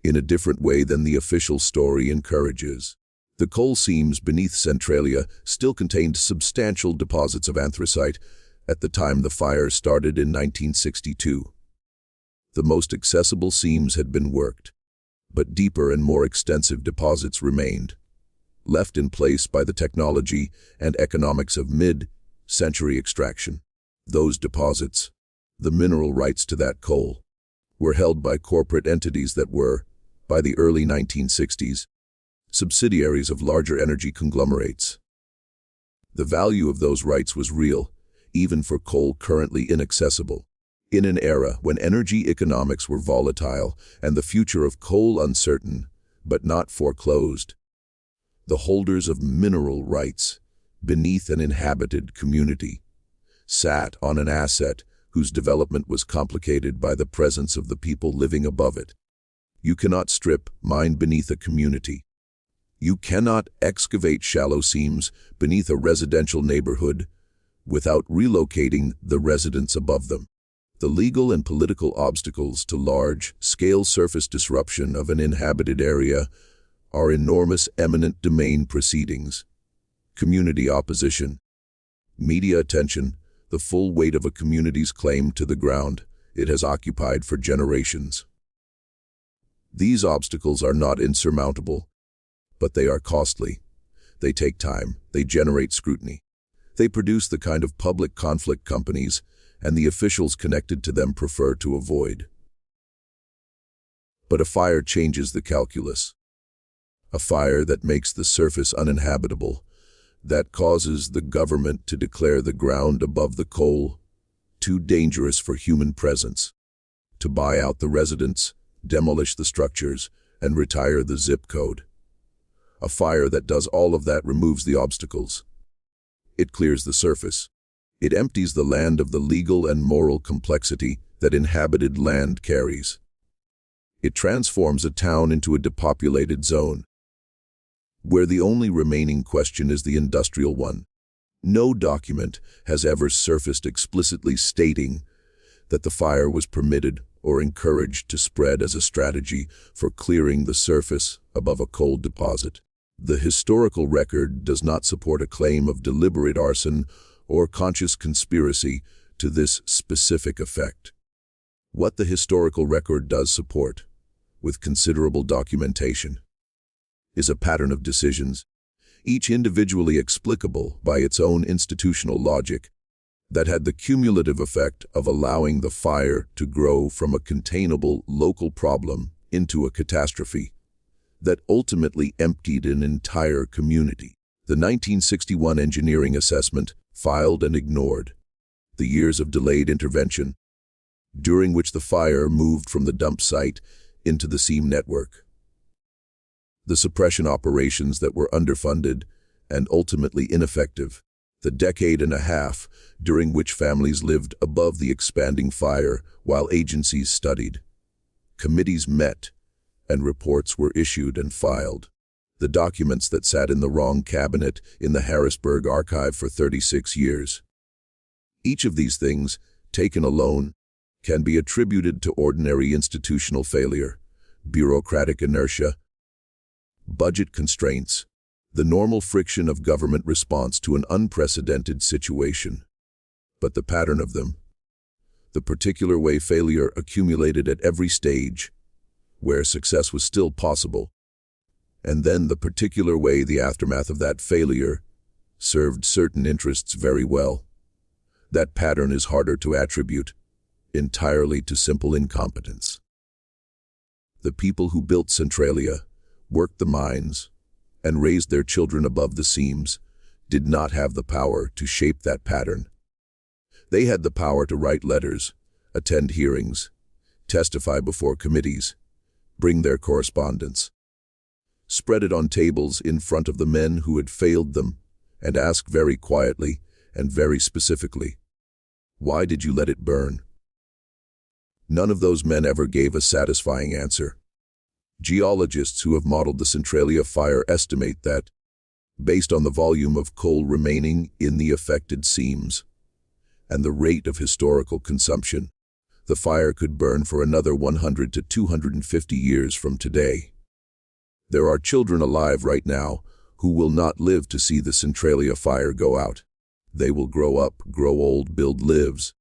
in a different way than the official story encourages. The coal seams beneath Centralia still contained substantial deposits of anthracite at the time the fire started in 1962. The most accessible seams had been worked, but deeper and more extensive deposits remained, left in place by the technology and economics of mid-century extraction. Those deposits, the mineral rights to that coal, were held by corporate entities that were, by the early 1960s, subsidiaries of larger energy conglomerates. The value of those rights was real, even for coal currently inaccessible. In an era when energy economics were volatile and the future of coal uncertain, but not foreclosed, the holders of mineral rights, beneath an inhabited community, sat on an asset whose development was complicated by the presence of the people living above it. You cannot strip mine beneath a community. You cannot excavate shallow seams beneath a residential neighborhood without relocating the residents above them. The legal and political obstacles to large-scale surface disruption of an inhabited area are enormous eminent domain proceedings, community opposition, media attention, the full weight of a community's claim to the ground it has occupied for generations. These obstacles are not insurmountable, but they are costly. They take time, they generate scrutiny. They produce the kind of public conflict companies and the officials connected to them prefer to avoid. But a fire changes the calculus. A fire that makes the surface uninhabitable, that causes the government to declare the ground above the coal too dangerous for human presence, to buy out the residents, demolish the structures, and retire the zip code. A fire that does all of that removes the obstacles. It clears the surface. It empties the land of the legal and moral complexity that inhabited land carries. It transforms a town into a depopulated zone, where the only remaining question is the industrial one. No document has ever surfaced explicitly stating that the fire was permitted or encouraged to spread as a strategy for clearing the surface above a coal deposit. The historical record does not support a claim of deliberate arson or conscious conspiracy to this specific effect. What the historical record does support, with considerable documentation, is a pattern of decisions, each individually explicable by its own institutional logic, that had the cumulative effect of allowing the fire to grow from a containable local problem into a catastrophe that ultimately emptied an entire community. The 1961 engineering assessment filed and ignored the years of delayed intervention, during which the fire moved from the dump site into the seam network. The suppression operations that were underfunded and ultimately ineffective, the decade and a half during which families lived above the expanding fire while agencies studied, committees met, and reports were issued and filed. The documents that sat in the wrong cabinet in the Harrisburg archive for 36 years. Each of these things, taken alone, can be attributed to ordinary institutional failure, bureaucratic inertia, budget constraints, the normal friction of government response to an unprecedented situation. But the pattern of them, the particular way failure accumulated at every stage, where success was still possible, and then the particular way the aftermath of that failure served certain interests very well. That pattern is harder to attribute entirely to simple incompetence. The people who built Centralia, worked the mines, and raised their children above the seams did not have the power to shape that pattern. They had the power to write letters, attend hearings, testify before committees, bring their correspondence, spread it on tables in front of the men who had failed them, and ask very quietly and very specifically, "Why did you let it burn?" None of those men ever gave a satisfying answer. Geologists who have modeled the Centralia fire estimate that, based on the volume of coal remaining in the affected seams and the rate of historical consumption, the fire could burn for another 100 to 250 years from today. There are children alive right now who will not live to see the Centralia fire go out. They will grow up, grow old, build lives,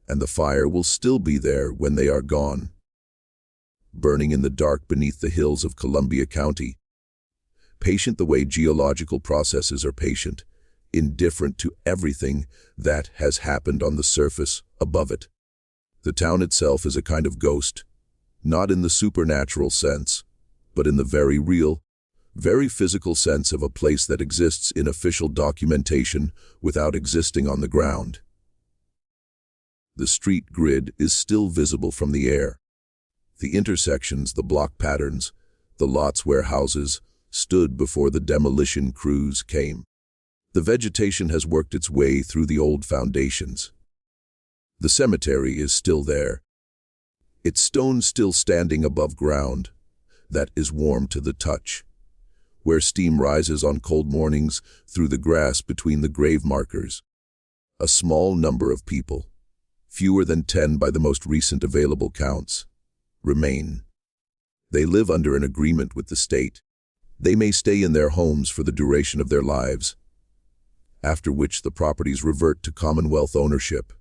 and the fire will still be there when they are gone, burning in the dark beneath the hills of Columbia County. Patient the way geological processes are patient, indifferent to everything that has happened on the surface above it. The town itself is a kind of ghost, not in the supernatural sense, but in the very real, very physical sense of a place that exists in official documentation without existing on the ground. The street grid is still visible from the air. The intersections, the block patterns, the lots where houses stood before the demolition crews came. The vegetation has worked its way through the old foundations. The cemetery is still there, its stones still standing above ground that is warm to the touch, where steam rises on cold mornings through the grass between the grave markers. A small number of people, fewer than 10 by the most recent available counts, remain. They live under an agreement with the state. They may stay in their homes for the duration of their lives, after which the properties revert to Commonwealth ownership.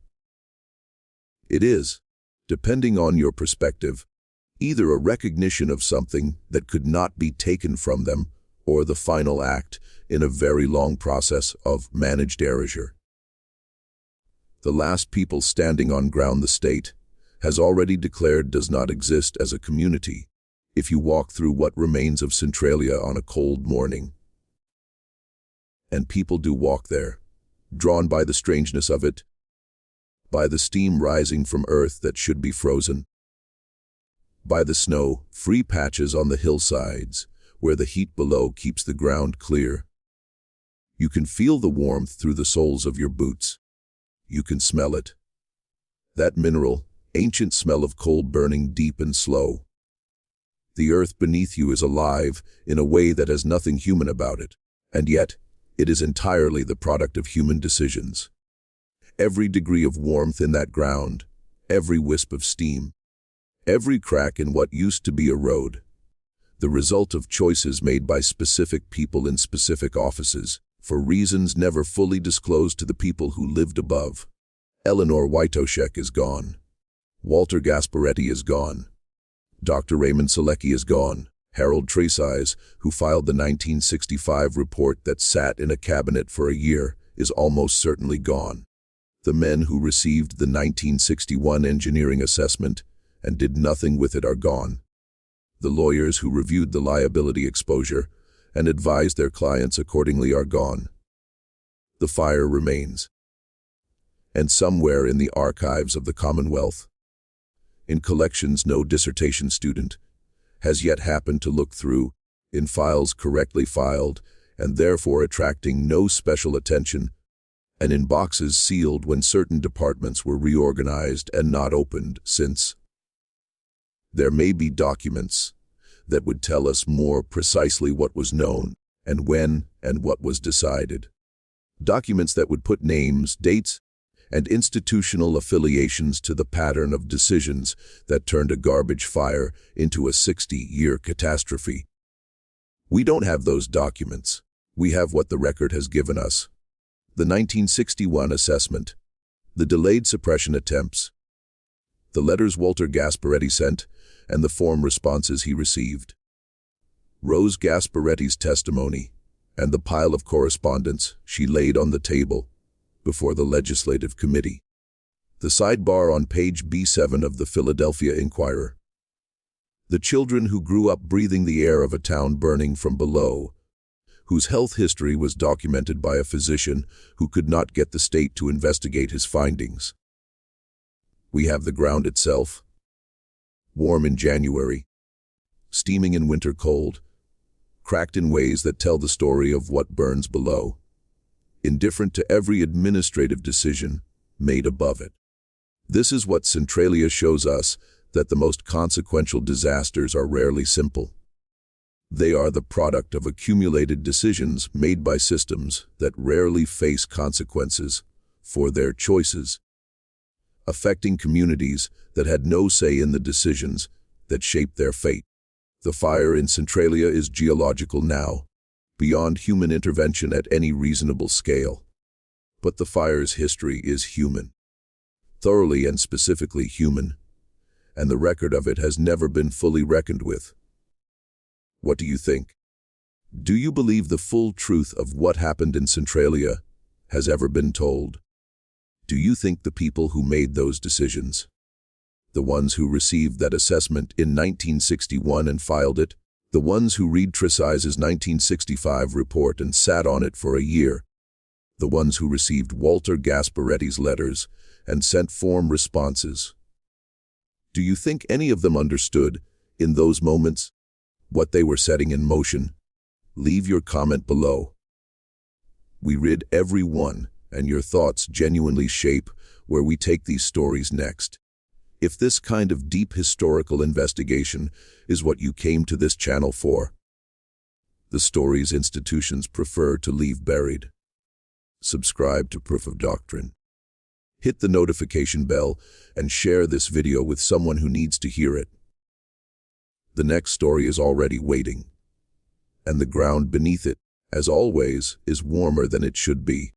It is, depending on your perspective, either a recognition of something that could not be taken from them or the final act in a very long process of managed erasure. The last people standing on ground the state has already declared does not exist as a community if you walk through what remains of Centralia on a cold morning. And people do walk there, drawn by the strangeness of it, by the steam rising from earth that should be frozen, by the snow-free patches on the hillsides where the heat below keeps the ground clear. You can feel the warmth through the soles of your boots. You can smell it. That mineral, ancient smell of coal burning deep and slow. The earth beneath you is alive in a way that has nothing human about it, and yet it is entirely the product of human decisions. Every degree of warmth in that ground, every wisp of steam, every crack in what used to be a road, the result of choices made by specific people in specific offices, for reasons never fully disclosed to the people who lived above. Eleanor Wojtaszek is gone. Walter Gasparetti is gone. Dr. Raymond Selecki is gone. Harold Tresize, who filed the 1965 report that sat in a cabinet for a year, is almost certainly gone. The men who received the 1961 engineering assessment and did nothing with it are gone. The lawyers who reviewed the liability exposure and advised their clients accordingly are gone. The fire remains. And somewhere in the archives of the Commonwealth, in collections no dissertation student has yet happened to look through, in files correctly filed and therefore attracting no special attention, and in boxes sealed when certain departments were reorganized and not opened since. There may be documents that would tell us more precisely what was known and when and what was decided. Documents that would put names, dates, and institutional affiliations to the pattern of decisions that turned a garbage fire into a 60-year catastrophe. We don't have those documents. We have what the record has given us. The 1961 assessment, the delayed suppression attempts, the letters Walter Gasparetti sent, and the form responses he received. Rose Gasparetti's testimony, and the pile of correspondence she laid on the table before the Legislative Committee. The sidebar on page B7 of the Philadelphia Inquirer. The children who grew up breathing the air of a town burning from below, whose health history was documented by a physician who could not get the state to investigate his findings. We have the ground itself, warm in January, steaming in winter cold, cracked in ways that tell the story of what burns below, indifferent to every administrative decision made above it. This is what Centralia shows us, that the most consequential disasters are rarely simple. They are the product of accumulated decisions made by systems that rarely face consequences for their choices, affecting communities that had no say in the decisions that shaped their fate. The fire in Centralia is geological now, beyond human intervention at any reasonable scale. But the fire's history is human, thoroughly and specifically human, and the record of it has never been fully reckoned with. What do you think? Do you believe the full truth of what happened in Centralia has ever been told? Do you think the people who made those decisions, the ones who received that assessment in 1961 and filed it, The ones who read Tresize's 1965 report and sat on it for a year. The ones who received Walter Gasparetti's letters and sent form responses. Do you think any of them understood, in those moments, what they were setting in motion? Leave your comment below. We read every one, and your thoughts genuinely shape where we take these stories next. If this kind of deep historical investigation is what you came to this channel for, the stories institutions prefer to leave buried. Subscribe to Proof of Doctrine. Hit the notification bell and share this video with someone who needs to hear it. The next story is already waiting, and the ground beneath it, as always, is warmer than it should be.